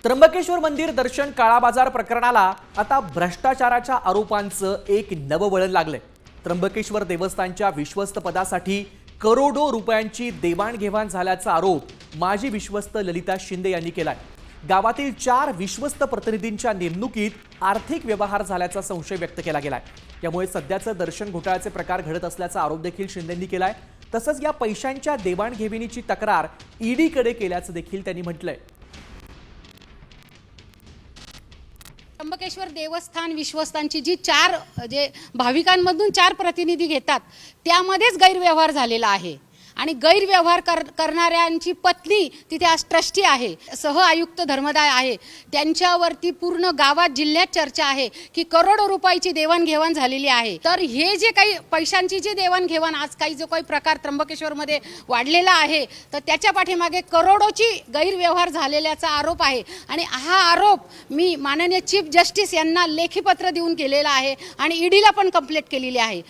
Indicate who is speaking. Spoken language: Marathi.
Speaker 1: त्र्यंबकेश्वर मंदिर दर्शन काळाबाजार प्रकरणाला आता भ्रष्टाचाराच्या आरोपांचं एक नवं वळण लागलंय। त्र्यंबकेश्वर देवस्थानच्या विश्वस्त पदासाठी करोडो रुपयांची देवाणघेवाण झाल्याचा आरोप माजी विश्वस्त ललिता शिंदे यांनी केलाय। गावातील 4 विश्वस्त प्रतिनिधींच्या नेमणुकीत आर्थिक व्यवहार झाल्याचा संशय व्यक्त केला गेलाय। त्यामुळे सध्याचं दर्शन घोटाळ्याचे प्रकार घडत असल्याचा आरोप देखील शिंदेंनी केलाय। तसंच या पैशांच्या देवाणघेवाणीची तक्रार ईडीकडे केल्याचं देखील त्यांनी म्हटलंय।
Speaker 2: त्र्यंबकेश्वर देवस्थान विश्वस्तांची जी 4 भाविकांमधून 4 प्रतिनिधी घेतात त्यामध्येच गैरव्यवहार झालेला आहे आणि गैरव्यवहार करणाऱ्यांची पत्नी तिथे आज ट्रस्टी आहे, सह आयुक्त धर्मदाय आहे। त्यांच्यावरती पूर्ण गावात जिल्ह्यात चर्चा आहे की करोडो रुपयाची देवाणघेवाण झालेली आहे। तर हे जे काही पैशांची जी देवाणघेवाण आज काही जो काही प्रकार त्र्यंबकेश्वरमध्ये वाढलेला आहे तर त्याच्या पाठीमागे करोडोची गैरव्यवहार झालेल्याचा आरोप आहे आणि हा आरोप मी माननीय चीफ जस्टिस यांना लेखी पत्र देऊन केलेला आहे आणि ईडीला पण कंप्लेंट केलेली आहे।